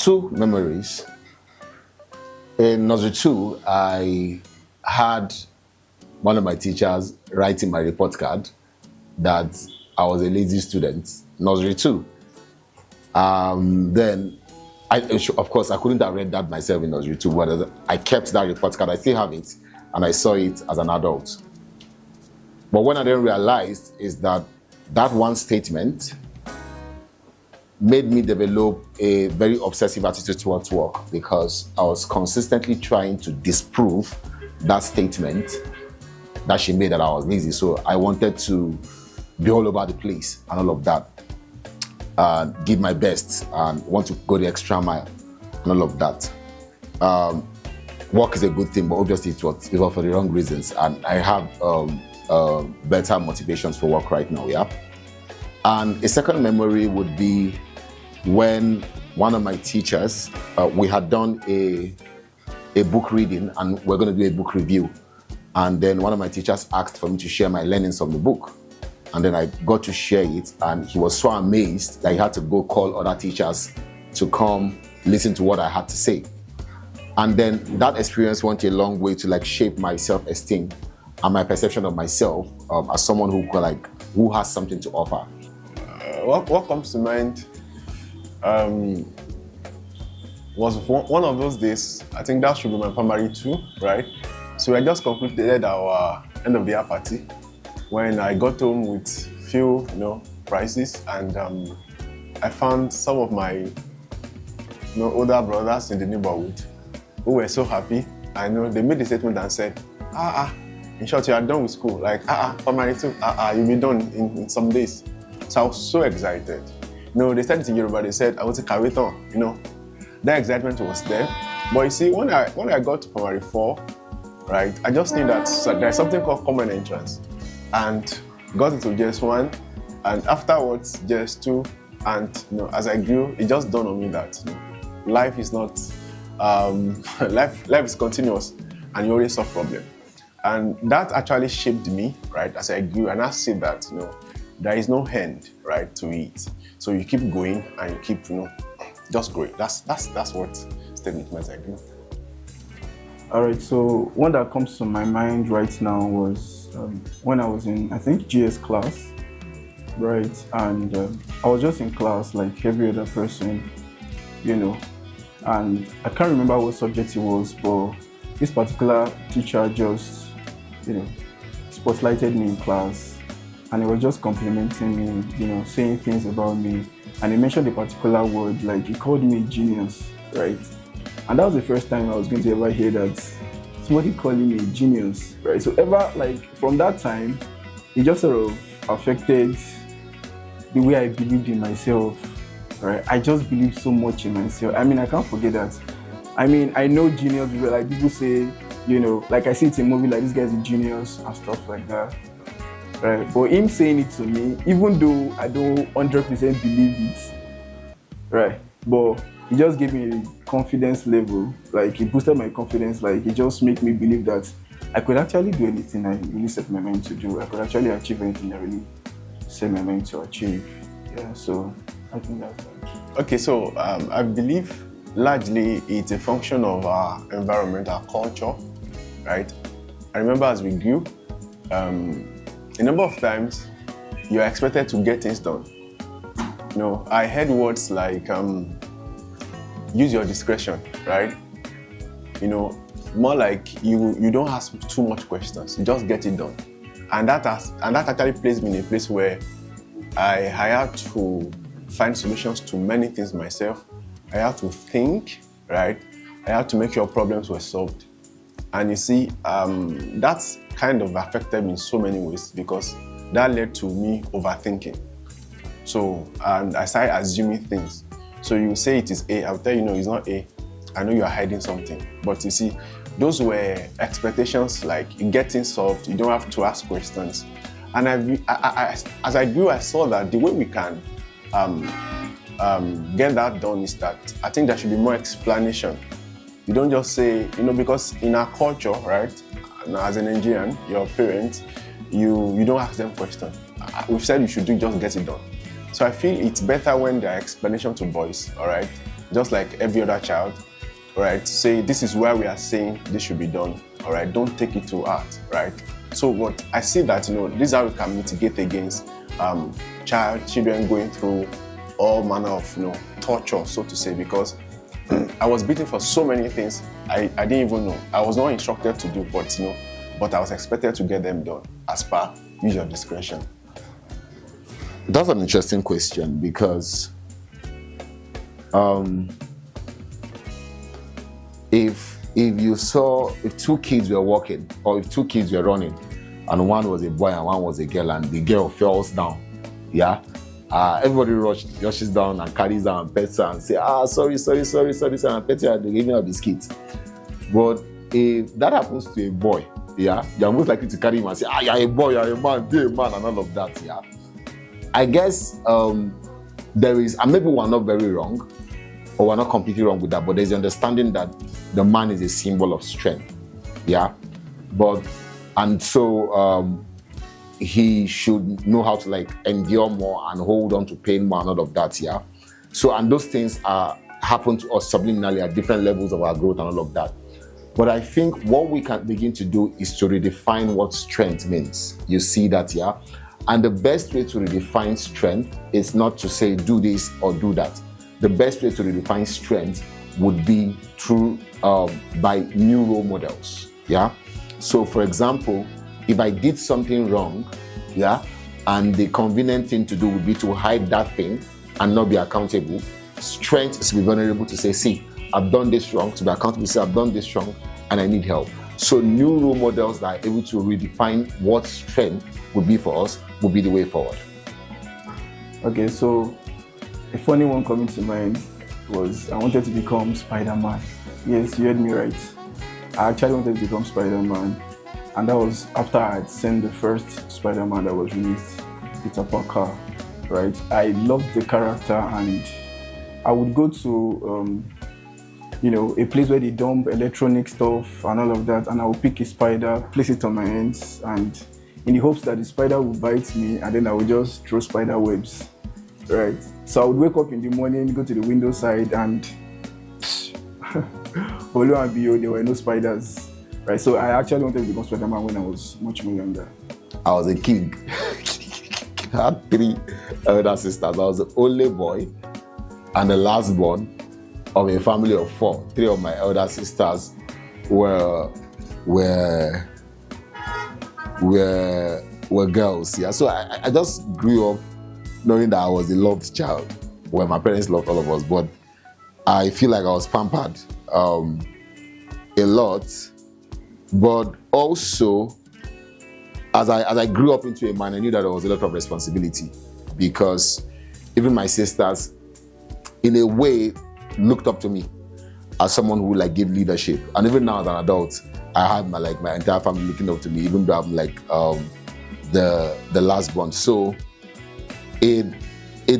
Two memories. In nursery two, I had one of my teachers writing my report card that I was a lazy student. Nursery two. Then, of course, I couldn't have read that myself in nursery two, but I kept that report card. I still have it, and I saw it as an adult. But what I then realized is that that one statement made me develop a very obsessive attitude towards work, because I was consistently trying to disprove that statement that she made, that I was lazy. So I wanted to be all over the place and all of that, give my best and want to go the extra mile and all of that. Work is a good thing, but obviously it was for the wrong reasons, and I have better motivations for work right now, yeah? And a second memory would be when one of my teachers, we had done a book reading and we're going to do a book review. And then one of my teachers asked for me to share my learnings from the book. And then I got to share it, and he was so amazed that he had to go call other teachers to come listen to what I had to say. And then that experience went a long way to shape my self-esteem and my perception of myself as someone who has something to offer. What comes to mind was one of those days. I think that should be my primary 2, right? So I just completed our end of the year party when I got home with few, prizes, and I found some of my older brothers in the neighborhood who were so happy. I know they made a statement and said, in short, you are done with school. Primary 2, you'll be done in some days. So I was so excited. They said it in Yoruba, they said, I want to carry it on, That excitement was there. But you see, when I got to primary 4, right, I just knew that there's something called common entrance. And got into JS1, and afterwards JS2, and as I grew, it just dawned on me that life is not, life is continuous, and you always solve problems. And that actually shaped me, right, as I grew, and I see that, there is no end, right, to it. So you keep going and you keep, just growing. That's what stayed with me as I grew. All right, so one that comes to my mind right now was when I was in, I think, GS class, right? And I was just in class like every other person, and I can't remember what subject it was, but this particular teacher just, spotlighted me in class, and he was just complimenting me, saying things about me. And he mentioned a particular word, he called me a genius, right? And that was the first time I was going to ever hear that somebody calling me a genius, right? So from that time, it just sort of affected the way I believed in myself, right? I just believed so much in myself. I can't forget that. I know genius, people say, I see it in movie, this guy's a genius and stuff like that. Right, but him saying it to me, even though I don't 100% believe it, right, but he just gave me a confidence level, he boosted my confidence, it just made me believe that I could actually do anything I really set my mind to do. I could actually achieve anything I really set my mind to achieve. Yeah, so I think that's that. Okay, so I believe largely it's a function of our environment, our culture, right? I remember as we grew, a number of times, you are expected to get things done. I heard words like, use your discretion, right? More like you don't ask too much questions, you just get it done. And that actually placed me in a place where I had to find solutions to many things myself. I had to think, right? I had to make sure problems were solved. And you see, that's kind of affected me in so many ways, because that led to me overthinking. So, and I started assuming things. So you say it is A, I'll tell you, no, it's not A. I know you are hiding something. But you see, those were expectations, you get things solved, you don't have to ask questions. And as I grew, I saw that the way we can get that done is that I think there should be more explanation. You don't just say, because in our culture, right, as a Nigerian, your parents, you don't ask them questions. We've said you should just get it done. So I feel it's better when there are explanations to boys, all right, just like every other child, right? Say this is where we are saying this should be done, all right? Don't take it to heart, right? So what I see that, this is how we can mitigate against children going through all manner of, torture, so to say, because I was beaten for so many things I didn't even know. I was not instructed to do, but I was expected to get them done as per use of discretion. That's an interesting question because if two kids were walking or if two kids were running and one was a boy and one was a girl and the girl falls down, everybody rushes down and carries her and pets her and say, sorry, and pets her and they give me a biscuit. But if that happens to a boy, you're most likely to carry him and say, you're a boy, you're a man, be a man, and all of that, I guess there is, and maybe we're not very wrong, or we're not completely wrong with that, but there's the understanding that the man is a symbol of strength, and so he should know how to endure more and hold on to pain more and all of that, So, and those things happen to us subliminally at different levels of our growth and all of that. But I think what we can begin to do is to redefine what strength means. You see that, And the best way to redefine strength is not to say do this or do that. The best way to redefine strength would be through by new role models. So for example, if I did something wrong, and the convenient thing to do would be to hide that thing and not be accountable, strength is to be vulnerable to say, see, I've done this wrong, to be accountable to say, I've done this wrong and I need help. So new role models that are able to redefine what strength would be for us would be the way forward. Okay, so a funny one coming to mind was I wanted to become Spider-Man. Yes, you heard me right. I actually wanted to become Spider-Man, and that was after I had seen the first Spider-Man that was released, Peter Parker, right? I loved the character, and I would go to a place where they dump electronic stuff and all of that, and I would pick a spider, place it on my hands, and in the hopes that the spider would bite me, and then I would just throw spider webs, right? So I would wake up in the morning, go to the window side, and lo and behold, there were no spiders, right? So I actually wanted to become Spider-Man when I was much more younger. I was a king. I had 3 elder sisters. I was the only boy and the last born of a family of 4. 3 of my elder sisters were girls. So I just grew up knowing that I was a loved child. Well, my parents loved all of us, but I feel like I was pampered a lot. But also, as I grew up into a man, I knew that there was a lot of responsibility because even my sisters, in a way, looked up to me as someone who would give leadership. And even now as an adult, I have my entire family looking up to me, even though I'm the last born. So it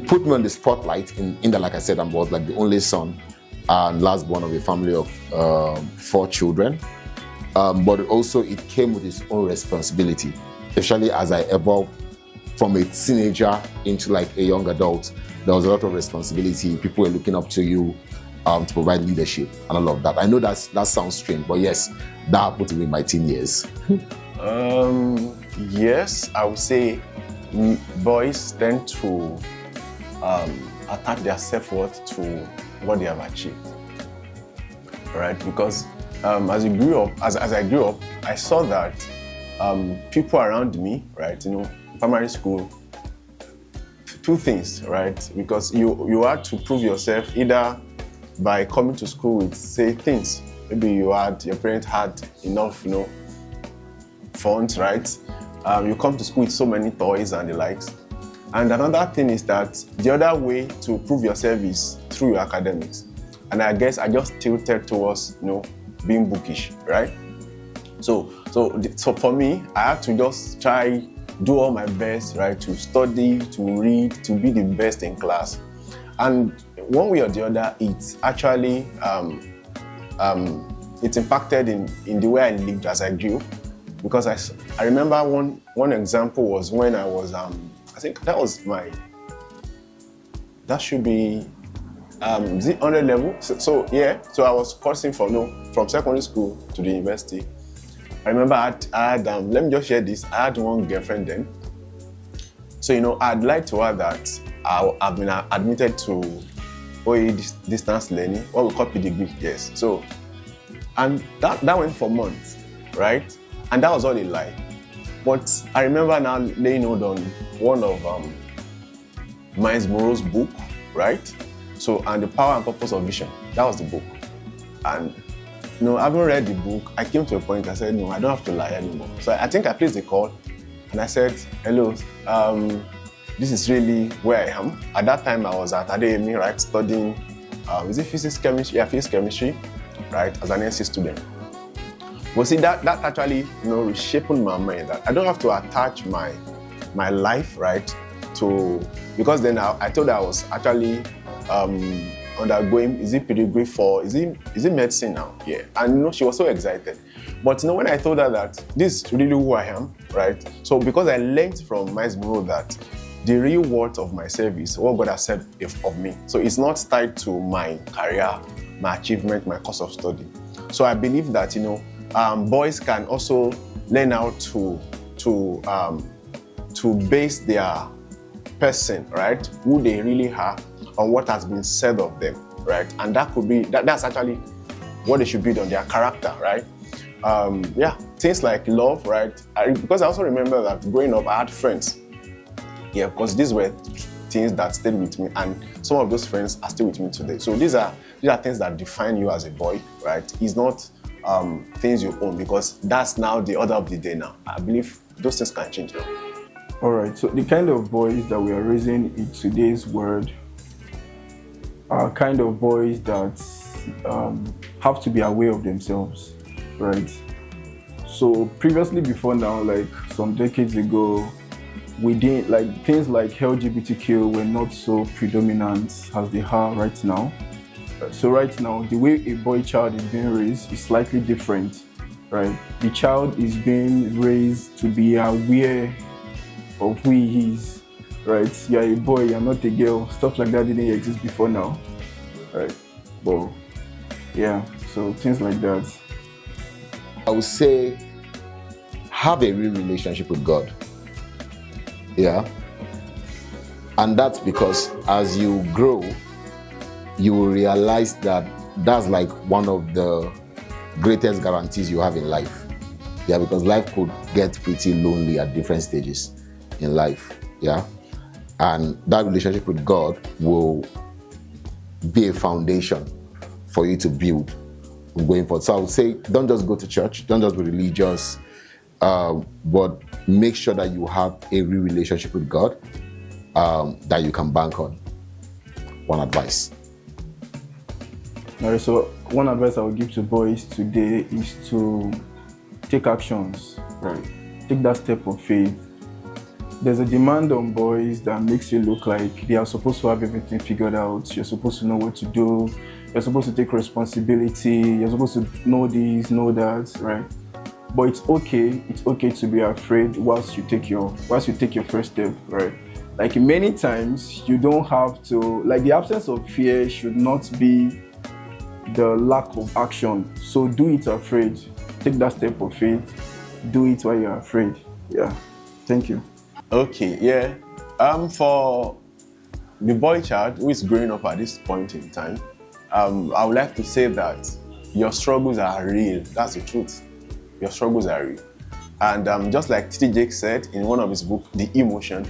put me on the spotlight in that, like I said, I was the only son and last born of a family of 4 children. But also it came with its own responsibility, especially as I evolved from a teenager into a young adult. There was a lot of responsibility. People were looking up to you to provide leadership and all of that. I know that sounds strange, but yes, that happened to me in my teen years. Yes, I would say boys tend to attach their self-worth to what they have achieved, right? Because as I grew up, I saw that people around me, right, primary school, 2 things, right? Because you had to prove yourself either by coming to school with, say, things. Maybe your parents had enough, funds, right? You come to school with so many toys and the likes. And another thing is that the other way to prove yourself is through your academics. And I guess I just tilted towards, being bookish, right? So for me, I had to just do all my best, right? To study, to read, to be the best in class. And one way or the other, it's actually, it impacted in the way I lived as I grew. Because I remember one example was when I was, I think that should be is it 100 level? So I was coursing from secondary school to the university. I remember I had let me just share this. I had one girlfriend then. So, I'd like to add that I've been admitted to OAE distance learning, what we call PDG, yes. So, and that went for months, right? And that was all a lie. But I remember now laying hold on one of Miles Monroe's book, right? So, and The Power and Purpose of Vision, that was the book. And, having read the book, I came to a point, I said, no, I don't have to lie anymore. So I think I placed the call and I said, hello, this is really where I am. At that time, I was at Adeyemi, right, studying, is it physics, chemistry? Yeah, physics, chemistry, right, as an NC student. But see, that actually, reshaped my mind. That I don't have to attach my life, right, because then I thought I was actually undergoing, is it pedigree for, is it medicine now? Yeah, and she was so excited. But when I told her that this is really who I am, right? So because I learned from Miles Monroe that the real worth of my service, what God has said of me. So it's not tied to my career, my achievement, my course of study. So I believe that, boys can also learn how to base their person, right, who they really are, on what has been said of them, right? And that could be, that's actually what they should build on, their character, right? Things like love, right? Because I also remember that growing up, I had friends. Yeah, because these were things that stayed with me, and some of those friends are still with me today. So these are things that define you as a boy, right? It's not things you own, because that's now the order of the day now. I believe those things can change now. All right, so the kind of boys that we are raising in today's world are kind of boys that have to be aware of themselves, right? So previously, before now, like some decades ago, we didn't, like, things like LGBTQ were not so predominant as they are right now. So right now, the way a boy child is being raised is slightly different, right? The child is being raised to be aware of who he is, right? You're a boy, you're not a girl. Stuff like that didn't exist before now, right? But yeah, so things like that. I would say have a real relationship with God. Yeah. And that's because as you grow, you will realize that that's like one of the greatest guarantees you have in life. Yeah, because life could get pretty lonely at different stages in life. Yeah. And that relationship with God will be a foundation for you to build going forward. So I would say, don't just go to church, don't just be religious, but make sure that you have a real relationship with God that you can bank on. One advice. All right, so one advice I would give to boys today is to take actions, right? Take that step of faith. There's a demand on boys that makes it look like they are supposed to have everything figured out. You're supposed to know what to do. You're supposed to take responsibility. You're supposed to know this, know that, right? But it's okay to be afraid whilst you take your first step, right? Like many times you don't have to, like the absence of fear should not be the lack of action. So do it afraid. Take that step of faith. Do it while you're afraid. Yeah. Thank you. Okay, yeah. For the boy child who is growing up at this point in time, I would like to say that your struggles are real. That's the truth. Your struggles are real. And just like T.D. Jakes said in one of his books, The Emotion,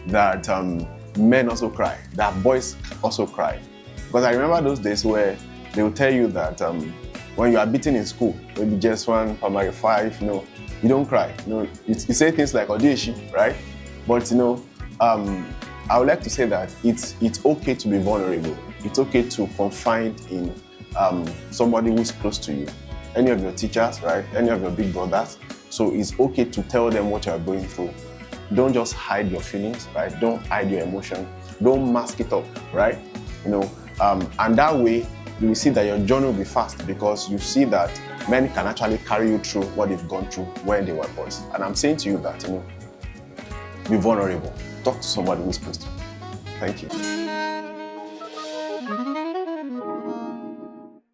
that men also cry, that boys also cry. Because I remember those days where they will tell you that when you are beaten in school, maybe just one, primary 5, you don't cry. You say things like Odeshi, right? But I would like to say that it's okay to be vulnerable. It's okay to confide in somebody who's close to you. Any of your teachers, right? Any of your big brothers. So it's okay to tell them what you're going through. Don't just hide your feelings, right? Don't hide your emotion. Don't mask it up, right? And that way you will see that your journey will be fast, because you see that men can actually carry you through what they've gone through when they were boys. And I'm saying to you that, be vulnerable. Talk to somebody who's close to you. Thank you.